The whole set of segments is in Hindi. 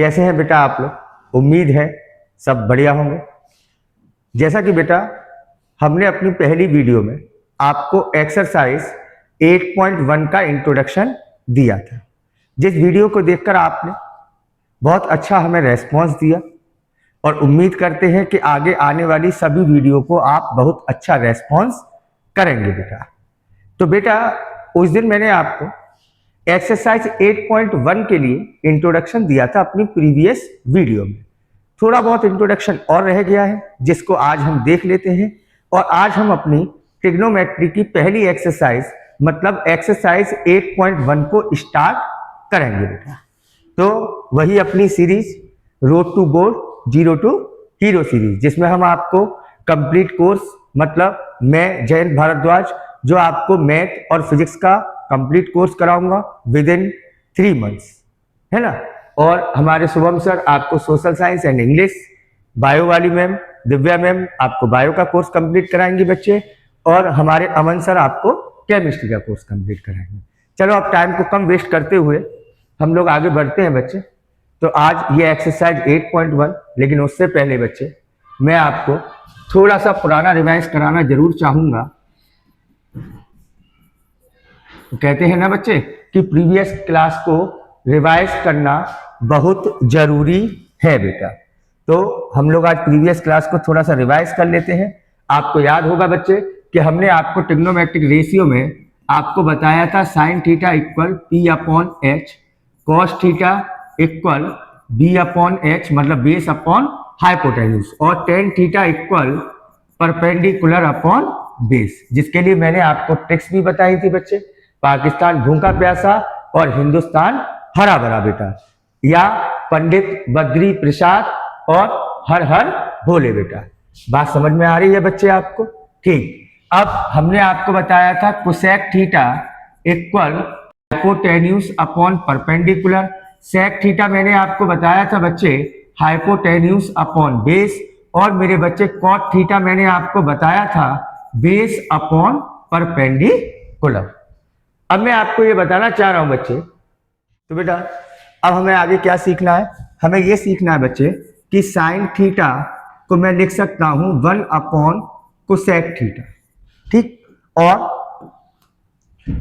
कैसे हैं बेटा आप लोग? उम्मीद है सब बढ़िया होंगे। जैसा कि बेटा हमने अपनी पहली वीडियो में आपको एक्सरसाइज 8.1 का इंट्रोडक्शन दिया था, जिस वीडियो को देखकर आपने बहुत अच्छा हमें रेस्पॉन्स दिया और उम्मीद करते हैं कि आगे आने वाली सभी वीडियो को आप बहुत अच्छा रेस्पॉन्स करेंगे बेटा। तो बेटा उस दिन मैंने आपको एक्सरसाइज 8.1 के लिए इंट्रोडक्शन दिया था अपनी प्रीवियस वीडियो में। थोड़ा बहुत इंट्रोडक्शन और रह गया है जिसको आज हम देख लेते हैं और आज हम अपनी ट्रिग्नोमेट्री की पहली एक्सरसाइज मतलब एक्सरसाइज 8.1 को स्टार्ट करेंगे बेटा। तो वही अपनी series road to board zero to hero series, जिसमें हम आपको कंप्लीट कोर्स मतलब मैं जयंत भारद्वाज जो आपको मैथ और फिजिक्स का कंप्लीट कोर्स कराऊंगा विद इन 3 मंथ्स, है ना। और हमारे शुभम सर आपको social science and English, bio वाली मैम दिव्या मैम आपको बायो का कोर्स कंप्लीट कराएंगे बच्चे, और हमारे अमन सर आपको केमिस्ट्री का कोर्स कंप्लीट कराएंगे। चलो अब टाइम को कम वेस्ट करते हुए हम लोग आगे बढ़ते हैं बच्चे। तो आज ये एक्सरसाइज 8.1, लेकिन उससे पहले बच्चे मैं आपको थोड़ा सा पुराना रिवाइज कराना जरूर चाहूंगा। तो कहते हैं ना बच्चे कि प्रीवियस क्लास को रिवाइज करना बहुत जरूरी है बेटा। तो हम लोग आज प्रीवियस क्लास को थोड़ा सा रिवाइज कर लेते हैं। आपको याद होगा बच्चे कि हमने आपको ट्रिग्नोमेट्रिक रेशियो में आपको बताया था sine theta equal P upon H, cos theta equal B upon H मतलब बेस अपॉन हाइपोटेन्यूज, और tan theta equal perpendicular upon base, जिसके लिए मैंने आपको ट्रिक्स भी बताई थी बच्चे। पाकिस्तान भूखा प्यासा और हिंदुस्तान हरा भरा बेटा, या पंडित बद्री प्रसाद और हर हर भोले बेटा। बात समझ में आ रही है बच्चे आपको? ठीक। अब हमने आपको बताया था cosec theta equal hypotenuse upon perpendicular, sec theta मैंने आपको बताया था बच्चे हाइपोटेन्यूज अपॉन बेस, और मेरे बच्चे कॉट थीटा मैंने आपको बताया था बेस अपॉन परपेंडिकुलर। अब मैं आपको ये बताना चाह रहा हूं बच्चे, तो बेटा अब हमें आगे क्या सीखना है? हमें ये सीखना है बच्चे कि साइन थीटा को मैं लिख सकता हूं 1 अपॉन कोसेक थीटा, ठीक, और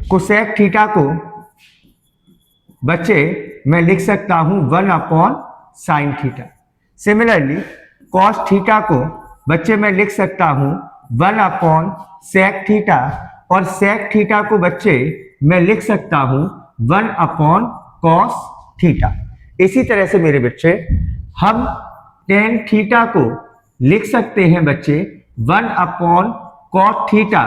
कोसेक थीटा को बच्चे मैं लिख सकता हूं 1 upon sine theta. Similarly cos theta को बच्चे मैं लिख सकता हूं 1 अपॉन सेक थीटा, और सेक थीटा को बच्चे मैं लिख सकता हूं 1 अपॉन कॉस थीटा। इसी तरह से मेरे बच्चे हम टेन थीटा को लिख सकते हैं बच्चे 1 अपॉन कॉट थीटा,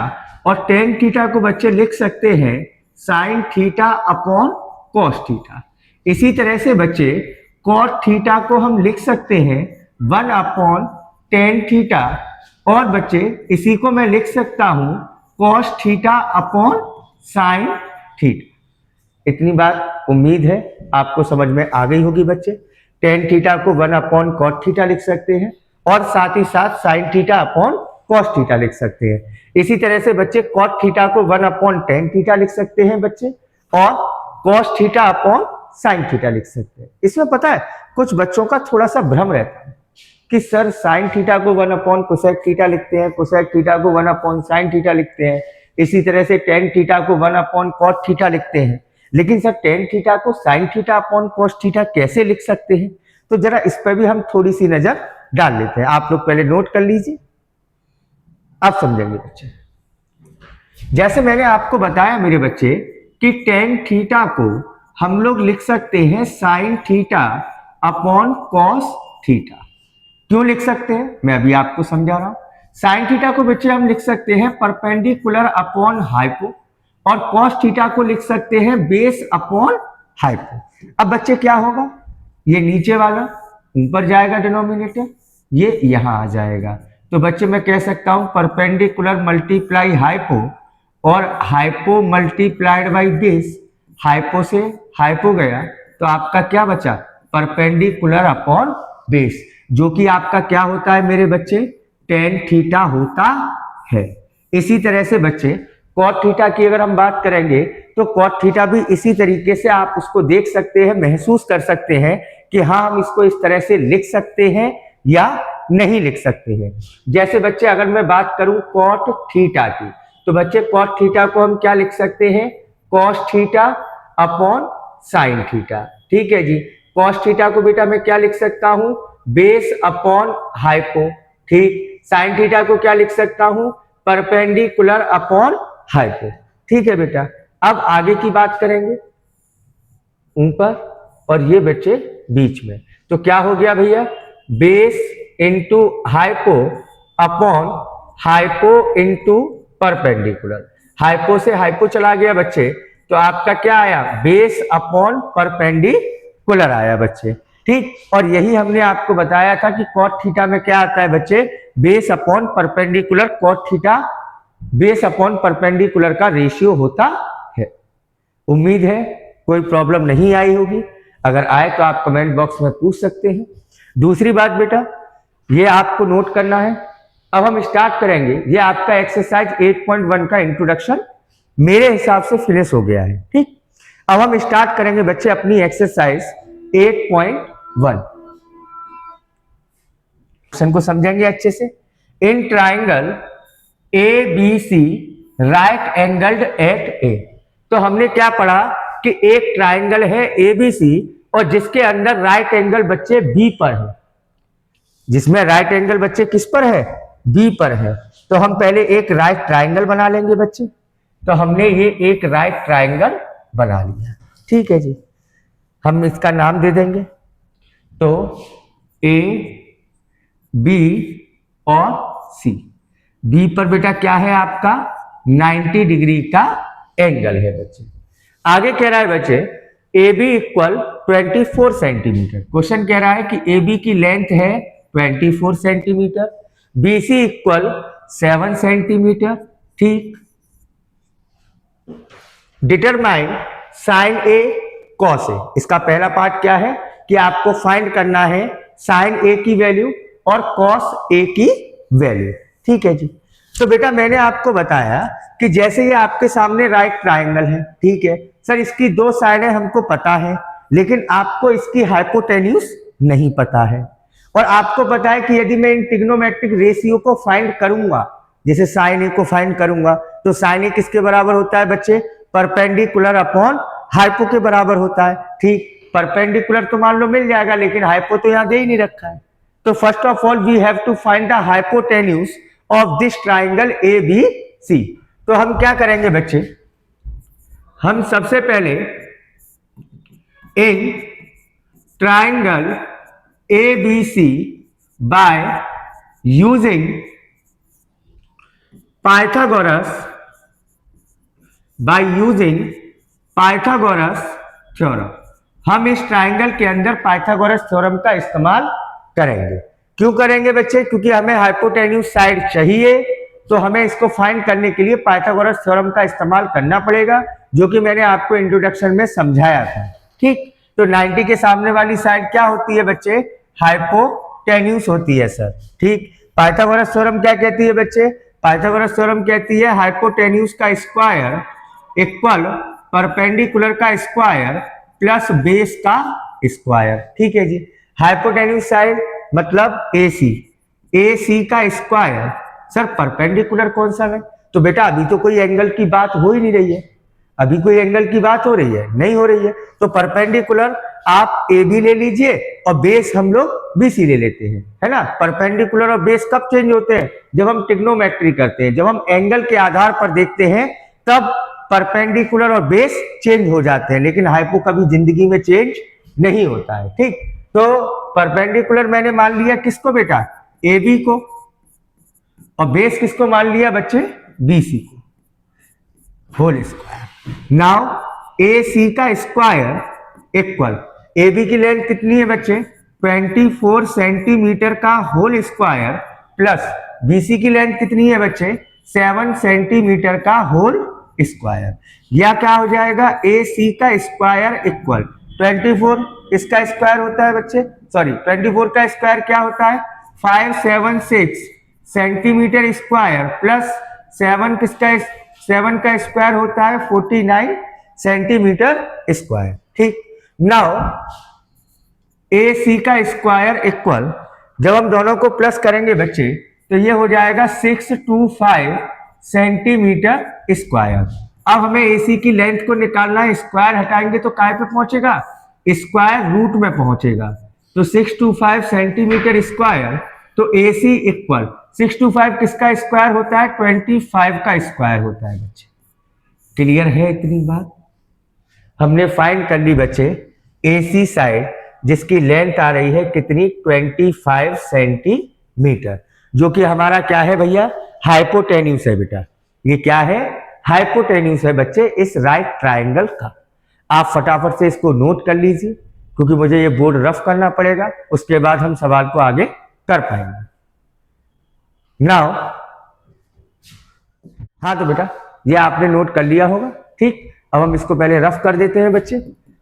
और टेन थीटा को बच्चे लिख सकते हैं sine theta upon cos theta. इसी तरह से बच्चे कॉट थीटा को हम लिख सकते हैं 1 अपॉन टेन थीटा, और बच्चे इसी को मैं लिख सकता हूं cos theta upon sine theta. इतनी बात उम्मीद है आपको समझ में आ गई होगी बच्चे। टेन थीटा को 1 अपॉन कॉट थीटा लिख सकते हैं, और साथ ही साथ sine theta upon cos theta लिख सकते हैं। इसी तरह से बच्चे कॉट थीटा को 1 अपॉन टेन थीटा लिख सकते हैं बच्चे, और cos theta upon sine theta लिख सकते हैं। इसमें पता है कुछ बच्चों का थोड़ा सा भ्रम रहता है कि सर साइन थीटा को 1 अपॉन कोसेक थीटा लिखते हैं, कोसेक थीटा को 1 अपॉन साइन थीटा लिखते हैं, इसी तरह से टेन थीटा को 1 अपॉन कॉट थीटा लिखते हैं, लेकिन सर टेन थीटा को sine theta upon cos theta कैसे लिख सकते हैं? तो जरा इस पर भी हम थोड़ी सी नजर डाल लेते हैं। आप लोग पहले नोट कर लीजिए, आप समझेंगे बच्चे। जैसे मैंने आपको बताया मेरे बच्चे कि टेन थीटा को हम लोग लिख सकते हैं sine theta upon cos theta. क्यों लिख सकते हैं मैं अभी आपको समझा रहा हूं। साइन थीटा को बच्चे हम लिख सकते हैं परपेंडिकुलर अपॉन हाइपो, और कॉस थीटा को लिख सकते हैं बेस अपॉन हाइपो। अब बच्चे क्या होगा, ये नीचे वाला ऊपर जाएगा डिनोमिनेटर, ये यहां आ जाएगा। तो बच्चे मैं कह सकता हूं परपेंडिकुलर मल्टीप्लाई हाइपो, और hypo multiplied by base. Hypo से हाइपो गया तो आपका क्या बचा, परपेंडिकुलर अपॉन बेस, जो कि आपका क्या होता है मेरे बच्चे, टेन थीटा होता है। इसी तरह से बच्चे कॉट थीटा की अगर हम बात करेंगे तो कॉट थीटा भी इसी तरीके से आप उसको देख सकते हैं, महसूस कर सकते हैं कि हाँ हम इसको इस तरह से लिख सकते हैं या नहीं लिख सकते हैं। जैसे बच्चे अगर मैं बात करूं कॉट थीटा की, तो बच्चे कॉट थीटा को हम क्या लिख सकते हैं, cos theta upon sine theta. ठीक है जी। कॉस थीटा को बेटा मैं क्या लिख सकता हूं, बेस अपॉन हाइपो। ठीक। साइन थीटा को क्या लिख सकता हूं, परपेंडिकुलर अपॉन हाइपो। ठीक है बेटा। अब आगे की बात करेंगे, ऊपर और ये बच्चे बीच में, तो क्या हो गया भैया, base into hypo upon hypo into perpendicular. Hypo से हाइपो चला गया बच्चे, तो आपका क्या आया, बेस अपॉन परपेंडिकुलर आया बच्चे। ठीक। और यही हमने आपको बताया था कि कॉट थीटा में क्या आता है बच्चे, base upon perpendicular. Cot theta base upon perpendicular का रेशियो होता है। उम्मीद है कोई प्रॉब्लम नहीं आई होगी, अगर आए तो आप कमेंट बॉक्स में पूछ सकते हैं। दूसरी बात बेटा, ये आपको नोट करना है। अब हम स्टार्ट करेंगे, ये आपका एक्सरसाइज 8.1 का इंट्रोडक्शन मेरे हिसाब से फिनिश हो गया है। ठीक। अब हम स्टार्ट करेंगे बच्चे अपनी एक्सरसाइज 8.1। क्वेश्चन को समझेंगे अच्छे से। In triangle A B C right angled at A. तो हमने क्या पढ़ा कि एक ट्राइंगल है ए बी सी और जिसके अंदर राइट एंगल बच्चे बी पर है, जिसमें राइट एंगल बच्चे किस पर है, बी पर है। तो हम पहले एक राइट ट्राइंगल बना लेंगे बच्चे। तो हमने ये एक राइट ट्राइंगल बना लिया। ठीक है जी। हम इसका नाम दे देंगे, तो ए बी और सी। बी पर बेटा क्या है आपका, 90 डिग्री का एंगल है बच्चे। आगे कह रहा है बच्चे A B equal 24 centimetre. Question कह रहा है कि ए बी की लेंथ है 24 centimetre, B C equal 7 centimetre. ठीक। Determine sine A cos A. इसका पहला पार्ट क्या है कि आपको फाइंड करना है साइन ए की वैल्यू और कॉस ए की वैल्यू। ठीक है जी। तो बेटा मैंने आपको बताया कि जैसे ये आपके सामने राइट ट्राइंगल है, ठीक है सर, इसकी दो साइडें हमको पता है, लेकिन आपको इसकी हाइपोटेन्यूज नहीं पता है। और आपको पता है कि यदि मैं इन ट्रिग्नोमेट्रिक रेशियो को फाइंड करूंगा, जैसे साइन ए को फाइंड करूंगा, तो साइन ए किसके बराबर होता है बच्चे, परपेंडिकुलर अपॉन हाइपो के बराबर होता है। ठीक। परपेंडिकुलर तो मान लो मिल जाएगा, लेकिन हाइपो तो यहां दे ही नहीं रखा है। तो first of all we have to find the hypotenuse of this triangle A B C. तो हम क्या करेंगे बच्चे, हम सबसे पहले इन triangle A B C by using Pythagoras theorem, हम इस ट्राइंगल के अंदर पाइथागोरस थ्योरम का इस्तेमाल करेंगे। क्यों करेंगे बच्चे, क्योंकि हमें हाइपोटेन्यूज साइड चाहिए, तो हमें इसको फाइंड करने के लिए पाइथागोरस थ्योरम का इस्तेमाल करना पड़ेगा, जो कि मैंने आपको इंट्रोडक्शन में समझाया था। ठीक। तो 90 के सामने वाली साइड क्या होती है बच्चे, हाइपोटेन्यूज होती है सर। ठीक। पाइथागोरस थ्योरम क्या कहती है बच्चे, पाइथागोरस थ्योरम कहती है हाइपोटेन्यूज का स्क्वायर इक्वल परपेंडिकुलर का स्क्वायर प्लस बेस का स्क्वायर। ठीक है जी। हाइपोटेन्यूज साइड मतलब ए सी का स्क्वायर। सर परपेंडिकुलर कौन सा है, तो बेटा अभी तो कोई एंगल की बात हो ही नहीं रही है, अभी कोई एंगल की बात हो रही है, नहीं हो रही है। तो परपेंडिकुलर आप ए बी ले लीजिए और बेस हम लोग बी सी ले लेते हैं, है ना। परपेंडिकुलर और बेस कब चेंज होते हैं, जब हम ट्रिग्नोमेट्री करते हैं, जब हम एंगल के आधार पर देखते हैं, तब परपेंडिकुलर और बेस चेंज हो जाते हैं, लेकिन हाइपो कभी जिंदगी में चेंज नहीं होता है। ठीक। तो परपेंडिकुलर मैंने मान लिया किसको बेटा, ए बी को, और बेस किसको मान लिया बच्चे, बी सी को, whole square. Now A C का स्क्वायर इक्वल, ए बी की लेंथ कितनी है बच्चे, 24 सेंटीमीटर का whole square plus B C की लेंथ कितनी है बच्चे, 7 सेंटीमीटर का होल स्क्वायर। या क्या हो जाएगा, ए सी का स्क्वायर इक्वल 24, इसका स्क्वायर होता है बच्चे, सॉरी 24 का स्क्वायर क्या होता है, 576 सेंटीमीटर स्क्वायर प्लस 7 किसका, 7 का स्क्वायर होता है 49 सेंटीमीटर स्क्वायर। ठीक। नाउ ए सी का स्क्वायर इक्वल, जब हम दोनों को प्लस करेंगे बच्चे तो ये हो जाएगा 625 सेंटीमीटर स्क्वायर। अब हमें एसी की लेंथ को निकालना है, स्क्वायर हटाएंगे तो काय पे पहुंचेगा, स्क्वायर रूट में पहुंचेगा। तो 625 सेंटीमीटर स्क्वायर, तो एसी इक्वल 625 किसका स्क्वायर होता है, 25 का स्क्वायर होता है बच्चे। क्लियर है इतनी बात? हमने फाइंड कर ली बच्चे एसी साइड जिसकी लेंथ आ रही है कितनी, 25 सेंटीमीटर, जो कि हमारा क्या है भैया, हाइपोटेन्यूस है बेटा। ये क्या है, हाइपोटेन्यूस है बच्चे इस राइट ट्राइंगल का। आप फटाफट से इसको नोट कर लीजिए क्योंकि मुझे ये बोर्ड रफ करना पड़ेगा, उसके बाद हम सवाल को आगे कर पाएंगे। नाउ हाँ तो बेटा ये आपने नोट कर लिया होगा, ठीक। अब हम इसको पहले रफ कर देते हैं बच्चे,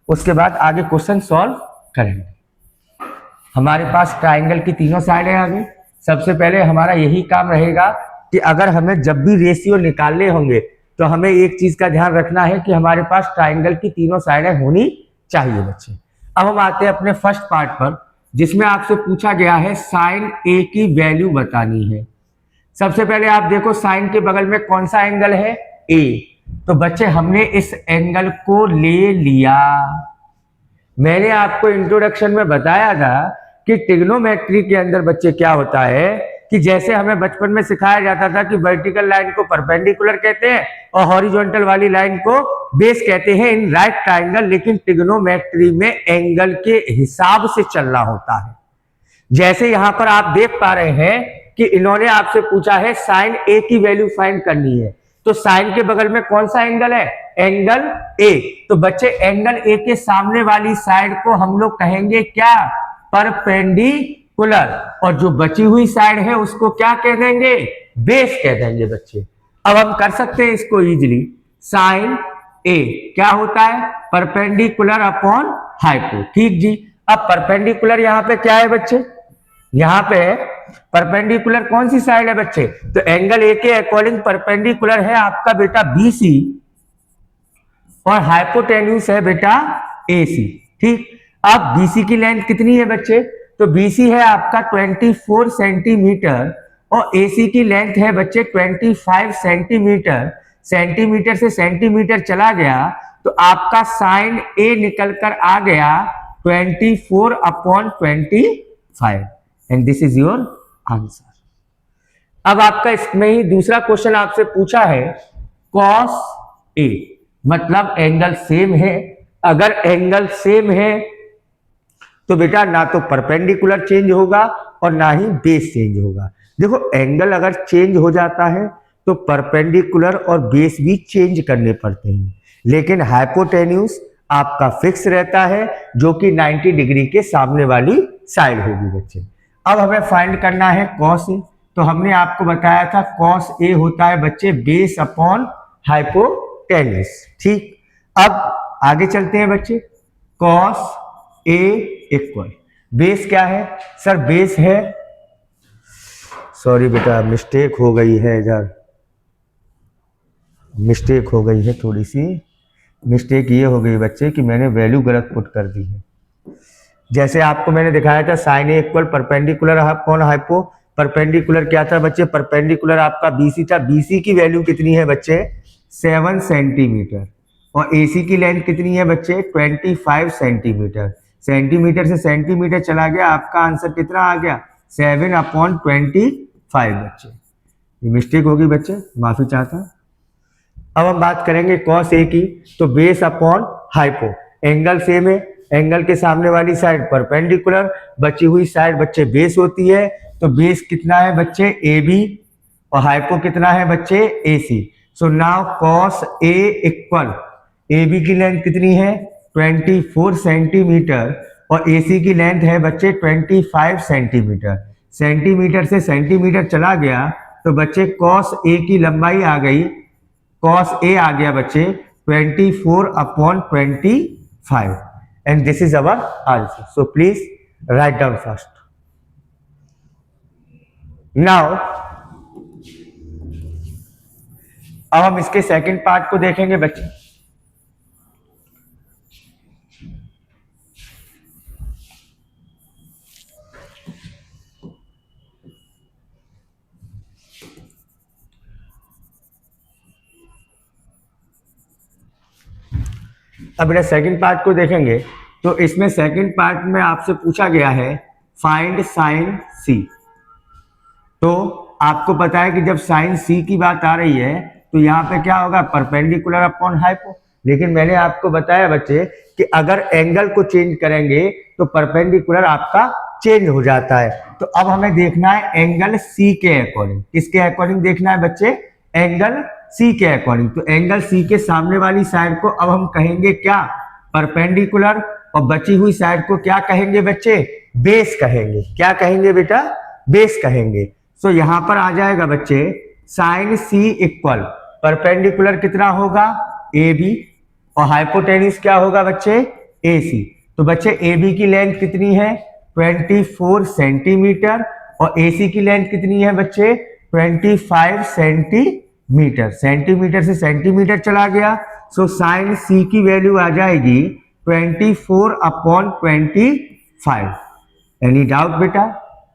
उसके बाद आगे क्वेश्चन सॉल्व करेंगे। हमारे पास ट्राइंगल की तीनों साइडें आ गई। सबसे पहले हमारा यही काम रहेगा कि अगर हमें जब भी रेशियो निकालने होंगे तो हमें एक चीज का ध्यान रखना है कि हमारे पास ट्राइंगल की तीनों साइडें होनी चाहिए बच्चे। अब हम आते हैं अपने फर्स्ट पार्ट पर, जिसमें आपसे पूछा गया है साइन ए की वैल्यू बतानी है। सबसे पहले आप देखो साइन के बगल में कौन सा एंगल है, ए। तो बच्चे हमने इस एंगल को ले लिया। मैंने आपको इंट्रोडक्शन में बताया था कि ट्रिग्नोमेट्री के अंदर बच्चे क्या होता है कि जैसे हमें बचपन में सिखाया जाता था कि वर्टिकल लाइन को परपेंडिकुलर कहते हैं और हॉरिजॉन्टल वाली लाइन को बेस कहते हैं इन राइट ट्राइंगल, लेकिन ट्रिग्नोमेट्री में एंगल के हिसाब से चलना होता है। जैसे यहां पर आप देख पा रहे हैं कि इन्होंने आपसे पूछा है साइन ए की वैल्यू फाइंड करनी है, तो साइन के बगल में कौन सा एंगल है, एंगल ए। तो बच्चे एंगल ए के सामने वाली साइड को हम लोग कहेंगे क्या, परपेंडिकुलर, और जो बची हुई साइड है उसको क्या कह देंगे, बेस कह देंगे बच्चे। अब हम कर सकते हैं इसको इजीली, साइन ए क्या होता है, परपेंडिकुलर अपॉन हाइपो, ठीक जी। अब परपेंडिकुलर यहां पे क्या है बच्चे, यहां पे परपेंडिकुलर कौन सी साइड है बच्चे, तो एंगल ए के अकॉर्डिंग परपेंडिकुलर है आपका बेटा बीसी और हाइपोटेन्यूस है बेटा एसी, ठीक। अब बीसी की लेंथ कितनी है बच्चे, तो बीसी है आपका 24 सेंटीमीटर और एसी की लेंथ है बच्चे 25 सेंटीमीटर। सेंटीमीटर से सेंटीमीटर चला गया तो आपका साइन ए निकल कर आ गया 24 upon 25 and this is your answer. अब आपका इसमें ही दूसरा क्वेश्चन आपसे पूछा है कॉस ए, मतलब एंगल सेम है। अगर एंगल सेम है तो बेटा ना तो परपेंडिकुलर चेंज होगा और ना ही बेस चेंज होगा। देखो एंगल अगर चेंज हो जाता है तो परपेंडिकुलर और बेस भी चेंज करने पड़ते हैं, लेकिन हाइपोटेन्यूस आपका फिक्स रहता है जो कि 90 डिग्री के सामने वाली साइड होगी बच्चे। अब हमें फाइंड करना है कॉस ए, तो हमने आपको बताया था कॉस ए होता है बच्चे बेस अपॉन हाइपोटेन्यूस, ठीक। अब आगे चलते हैं बच्चे, कॉस ए इक्वल बेस क्या है सर, बेस है, सॉरी बेटा मिस्टेक हो गई है, इधर मिस्टेक हो गई है, थोड़ी सी मिस्टेक ये हो गई बच्चे कि मैंने वैल्यू गलत पुट कर दी है। जैसे आपको मैंने दिखाया था sine A equal perpendicular upon hypo, perpendicular क्या था बच्चे, परपेंडिकुलर आपका बीसी था। बीसी की वैल्यू कितनी है बच्चे, 7 सेंटीमीटर और एसी की लेंथ कितनी है बच्चे, 25 सेंटीमीटर। सेंटीमीटर से सेंटीमीटर चला गया, आपका आंसर कितना आ गया, 7 अपॉन 25 बच्चे। ये मिस्टेक होगी बच्चे, माफी चाहता हूं। अब हम बात करेंगे कॉस ए की, तो base upon hypo, angle same है, एंगल के सामने वाली साइड परपेंडिकुलर, बची हुई साइड बच्चे बेस होती है, तो बेस कितना है बच्चे ए बी और हाइपो कितना है बच्चे A C. So now cos A equal A B की लेंथ कितनी है 24 सेंटीमीटर और ए सी की लेंथ है बच्चे 25 सेंटीमीटर। सेंटीमीटर से सेंटीमीटर चला गया तो बच्चे कॉस ए की लंबाई आ गई, कॉस ए आ गया बच्चे 24 upon 25 and this is our answer. So please write down first. Now अब हम इसके सेकंड पार्ट को देखेंगे बच्चे। अब बेटा सेकंड पार्ट को देखेंगे तो इसमें सेकंड पार्ट में आपसे पूछा गया है फाइंड साइन सी। तो आपको पता है कि जब साइन सी की बात आ रही है तो यहाँ पे क्या होगा, परपेंडिकुलर अपॉन हाइपो। लेकिन मैंने आपको बताया बच्चे कि अगर एंगल को चेंज करेंगे तो परपेंडिकुलर आपका चेंज हो जाता है। तो अब हमें देखना है एंगल सी के अकॉर्डिंग। किसके अकॉर्डिंग देखना है बच्चे, एंगल सी के अकॉर्डिंग। तो एंगल सी के सामने वाली साइड को अब हम कहेंगे क्या, परपेंडिकुलर, और बची हुई साइड को क्या कहेंगे बच्चे, बेस कहेंगे। क्या कहेंगे बेटा, बेस कहेंगे। तो यहां पर आ जाएगा बच्चे साइन सी इक्वल परपेंडिकुलर कितना होगा, ए बी, और हाइपोटेन्यूज क्या होगा बच्चे, ए सी। तो बच्चे ए बी की लेंथ कितनी है 24 सेंटीमीटर, और ए सी की लेंथ कितनी है बच्चे 25 सेंटीमीटर। सेंटीमीटर से सेंटीमीटर चला गया, सो साइन सी की वैल्यू आ जाएगी 24/25। एनी डाउट बेटा,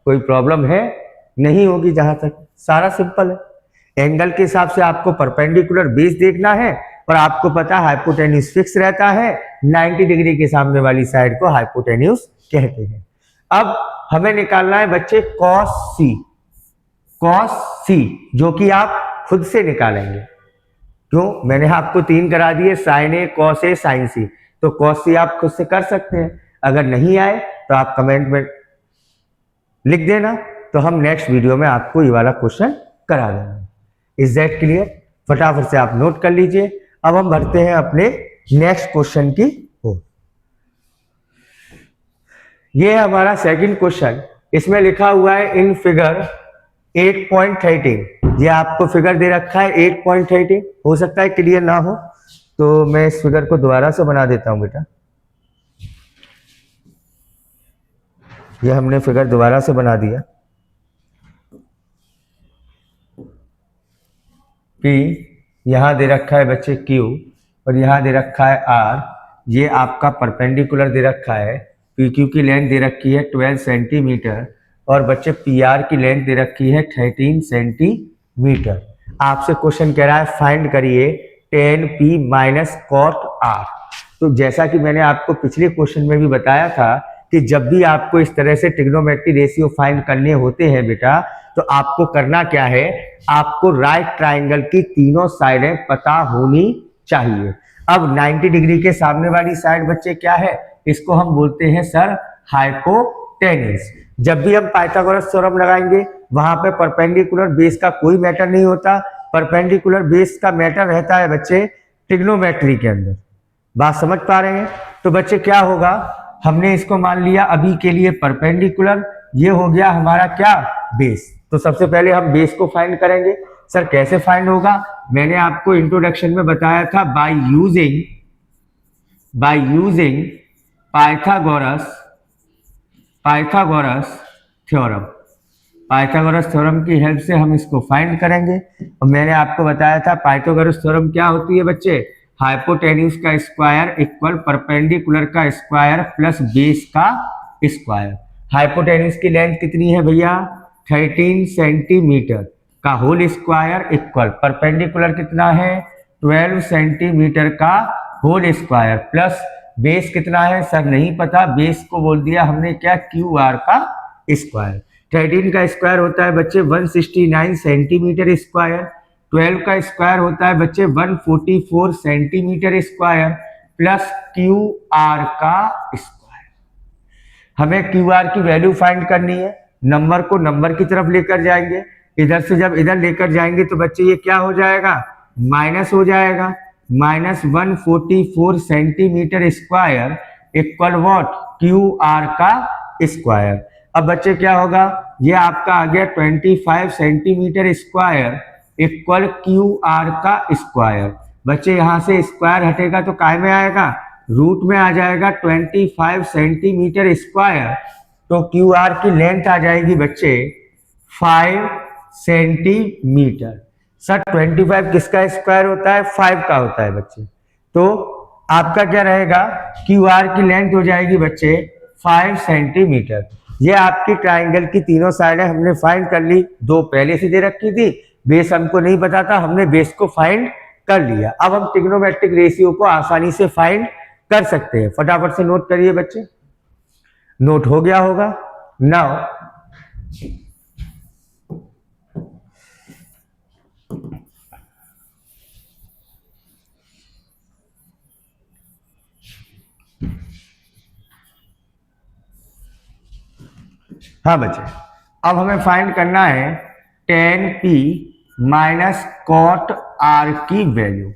कोई प्रॉब्लम है, नहीं होगी जहां तक, सारा सिंपल है। एंगल के हिसाब से आपको परपेंडिकुलर बेस देखना है, और आपको पता है हाइपोटेन्यूज फिक्स रहता है, 90 डिग्री के सामने वाली साइड को हाइपोटेन्यूज कहते हैं। अब हमें निकालना है बच्चे कॉस सी। कॉस सी जो कि आप खुद से निकालेंगे, क्यों, मैंने आपको 3 करा दिए, sign A, cos A, sign सी। तो कॉस सी आप खुद से कर सकते हैं। अगर नहीं आए तो आप कमेंट में लिख देना, तो हम नेक्स्ट वीडियो में आपको ये वाला क्वेश्चन करा देंगे। Is that clear? फटाफट से आप नोट कर लीजिए। अब हम बढ़ते हैं अपने नेक्स्ट क्वेश्चन की ओर। ये है हमारा सेकंड क्वेश्चन। इसमें लिखा हुआ है इन फिगर 8.13। ये आपको फिगर दे रखा है 8.13। हो सकता है क्लियर ना हो, तो मैं इस फिगर को दोबारा से बना देता हूं बेटा। ये हमने फिगर दोबारा से बना दिया कि यहां दे रखा है बच्चे Q, और यहां दे रखा है R। ये आपका परपेंडिकुलर दे रखा है। PQ की लेंथ दे रखी है 12 सेंटीमीटर, और बच्चे PR की लेंथ दे रखी है 13 सेंटीमीटर। आपसे क्वेश्चन कह रहा है फाइंड करिए tan P minus cot R। तो जैसा कि मैंने आपको पिछले क्वेश्चन में भी बताया था कि जब भी आपको इस तरह से ट्रिग्नोमेट्री रेशियो फाइंड करने होते हैं बेटा, तो आपको करना क्या है, आपको राइट ट्राइंगल की तीनों साइडें पता होनी चाहिए। अब 90 डिग्री के सामने वाली साइड बच्चे क्या है, इसको हम बोलते हैं सर हाइपोटेन्यूज। जब भी हम पाइथागोरस थ्योरम लगाएंगे वहां पे परपेंडिकुलर बेस का कोई मैटर नहीं होता, परपेंडिकुलर बेस का मैटर रहता है बच्चे ट्रिग्नोमेट्री के अंदर। बात समझ पा रहे हैं? तो बच्चे क्या होगा, हमने इसको मान लिया अभी के लिए परपेंडिकुलर, ये हो गया हमारा क्या, बेस। तो सबसे पहले हम बेस को फाइंड करेंगे। सर कैसे फाइंड होगा, मैंने आपको इंट्रोडक्शन में बताया था bye using Pythagoras theorem. Pythagoras theorem की हेल्प से हम इसको फाइंड करेंगे। और मैंने आपको बताया था पाइथागोरस थ्योरम क्या होती है बच्चे, हाइपोटेन्यूज का स्क्वायर इक्वल परपेंडिकुलर का स्क्वायर प्लस बेस का स्क्वायर। हाइपोटेन्यूज की लेंथ कितनी है भैया 13 सेंटीमीटर का होल स्क्वायर इक्वल परपेंडिकुलर कितना है 12 सेंटीमीटर का होल स्क्वायर प्लस बेस कितना है सर नहीं पता, बेस को बोल दिया हमने क्या QR का स्क्वायर। 13 का स्क्वायर होता है बच्चे 169 सेंटीमीटर स्क्वायर, 12 का स्क्वायर होता है बच्चे 144 सेंटीमीटर स्क्वायर प्लस QR का स्क्वायर। हमें QR की वैल्यू फाइंड करनी है, नंबर को नंबर की तरफ लेकर जाएंगे, इधर से जब इधर लेकर जाएंगे तो बच्चे ये क्या हो जाएगा, माइनस हो जाएगा, minus 144 centimetre square equal what QR का स्क्वायर। अब बच्चे क्या होगा, ये आपका आ गया 25 सेंटीमीटर स्क्वायर इक्वल QR का स्क्वायर। बच्चे यहां से स्क्वायर हटेगा तो काय में आएगा, रूट में आ जाएगा 25 सेंटीमीटर स्क्वायर। तो QR की लेंथ आ जाएगी बच्चे 5 सेंटीमीटर। सर 25 किसका स्क्वायर होता है, 5 का होता है बच्चे। तो आपका क्या रहेगा, QR की लेंथ हो जाएगी बच्चे 5 सेंटीमीटर। ये आपकी ट्राइंगल की तीनों साइडें हमने फाइंड कर ली, दो पहले से दे रखी थी, बेस हमको नहीं पता था, हमने बेस को फाइंड कर लिया। अब हम ट्रिग्नोमेट्रिक रेशियो को आसानी से फाइंड कर सकते हैं। फटाफट से नोट करिए बच्चे, नोट हो गया होगा। नाउ हाँ बच्चे, अब हमें फाइंड करना है tan p minus cot r की वैल्यू।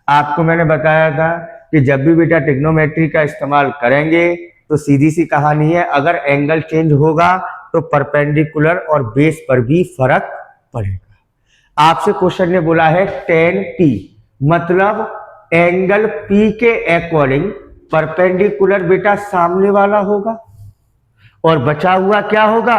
आपको मैंने बताया था कि जब भी बेटा ट्रिग्नोमेट्री का इस्तेमाल करेंगे तो सीधी सी कहानी है, अगर एंगल चेंज होगा तो परपेंडिकुलर और बेस पर भी फर्क पड़ेगा। आपसे क्वेश्चन ने बोला है tan p मतलब एंगल p के अकॉर्डिंग परपेंडिकुलर बेटा सामने वाला होगा और बचा हुआ क्या होगा,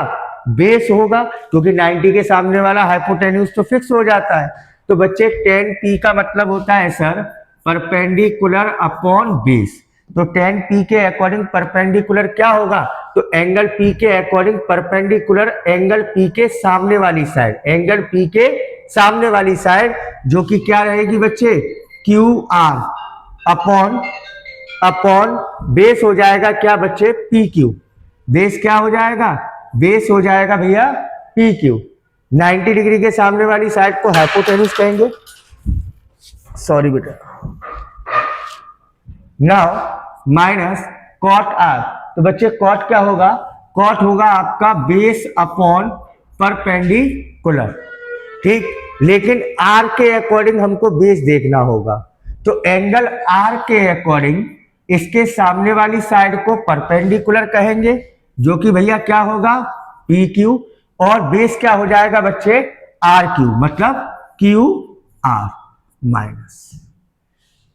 बेस होगा, क्योंकि 90 के सामने वाला हाइपोटेन्यूज तो फिक्स हो जाता है। तो बच्चे tan p का मतलब होता है सर परपेंडिकुलर अपॉन बेस। तो tan p के अकॉर्डिंग परपेंडिकुलर क्या होगा, तो एंगल p के अकॉर्डिंग परपेंडिकुलर एंगल p के सामने वाली साइड, एंगल p के सामने वाली साइड जो कि क्या रहेगी बच्चे, QR अपॉन बेस हो जाएगा क्या बच्चे, PQ। बेस क्या हो जाएगा, बेस हो जाएगा भैया PQ। 90 डिग्री के सामने वाली साइड को हाइपोटेन्यूज कहेंगे, सॉरी बेटा। नाउ माइनस कॉट r, तो बच्चे कॉट क्या होगा, कॉट होगा आपका बेस अपॉन परपेंडिकुलर, ठीक। लेकिन r के अकॉर्डिंग हमको बेस देखना होगा, तो एंगल r के अकॉर्डिंग इसके सामने वाली साइड को परपेंडिकुलर कहेंगे जो कि भैया क्या होगा PQ, और बेस क्या हो जाएगा बच्चे RQ, मतलब QR माइनस।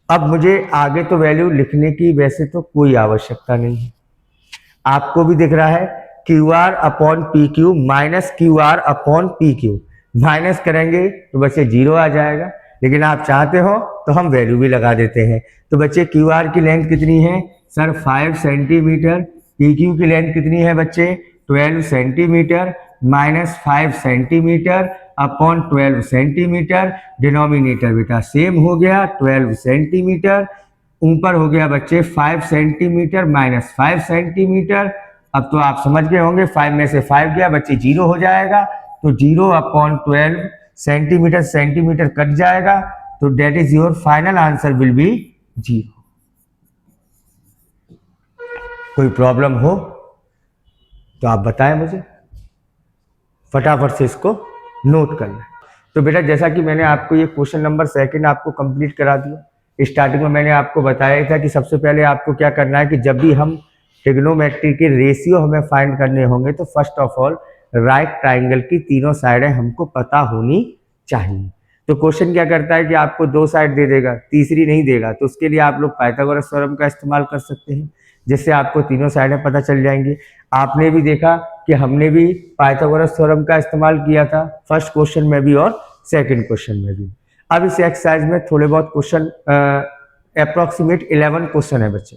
अब मुझे आगे तो वैल्यू लिखने की वैसे तो कोई आवश्यकता नहीं है, आपको भी दिख रहा है QR upon PQ minus QR upon PQ, minus करेंगे तो बच्चे 0 आ जाएगा, लेकिन आप चाहते हो तो हम वैल्यू भी लगा देते हैं। तो बच्चे QR की लेंथ कितनी है सर 5 सेंटीमीटर, PQ की लेंथ कितनी है बच्चे 12 centimetre, minus 5 centimetre upon 12 centimetre, denominator बेटा सेम हो गया 12 सेंटीमीटर, ऊपर हो गया बच्चे 5 सेंटीमीटर माइनस 5 सेंटीमीटर। अब तो आप समझ गए होंगे 5 में से 5 गया बच्चे 0 हो जाएगा, तो 0 अपॉन 12 सेंटीमीटर, सेंटीमीटर कट जाएगा, तो that is your final answer will be 0। कोई प्रॉब्लम हो तो आप बताएं मुझे, फटाफट से इसको नोट कर लें। तो बेटा जैसा कि मैंने आपको ये क्वेश्चन नंबर 2 आपको कंप्लीट करा दिया। स्टार्टिंग में मैंने आपको बताया था कि सबसे पहले आपको क्या करना है कि जब भी हम ट्रिग्नोमेट्री के रेशियो हमें फाइंड करने होंगे तो first of all right triangle की तीनों साइडें हमको पता होनी चाहिए। तो क्वेश्चन क्या करता है कि आपको 2 साइड दे देगा, तीसरी नहीं देगा, तो उसके लिए आप लोग पाइथागोरस थ्योरम का इस्तेमाल कर सकते हैं, जिससे आपको तीनों साइडें पता चल जाएंगी। आपने भी देखा कि हमने भी पाइथागोरस थ्योरम का इस्तेमाल किया था फर्स्ट क्वेश्चन में भी और सेकंड क्वेश्चन में भी। अब इस एक्सरसाइज में थोड़े बहुत क्वेश्चन अप्रोक्सीमेट 11 क्वेश्चन है बच्चे,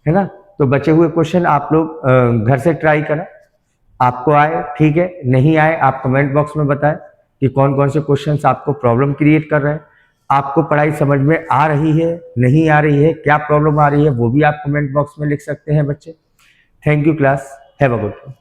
है ना। तो बचे हुए क्वेश्चन आप लोग घर से ट्राई करें, आपको आए ठीक है, नहीं आए आप कमेंट बॉक्स में बताएं कि कौन कौन से क्वेश्चंस आपको प्रॉब्लम क्रिएट कर रहे हैं। आपको पढ़ाई समझ में आ रही है, नहीं आ रही है, क्या प्रॉब्लम आ रही है, वो भी आप कमेंट बॉक्स में लिख सकते हैं बच्चे। Thank you class, have a good day.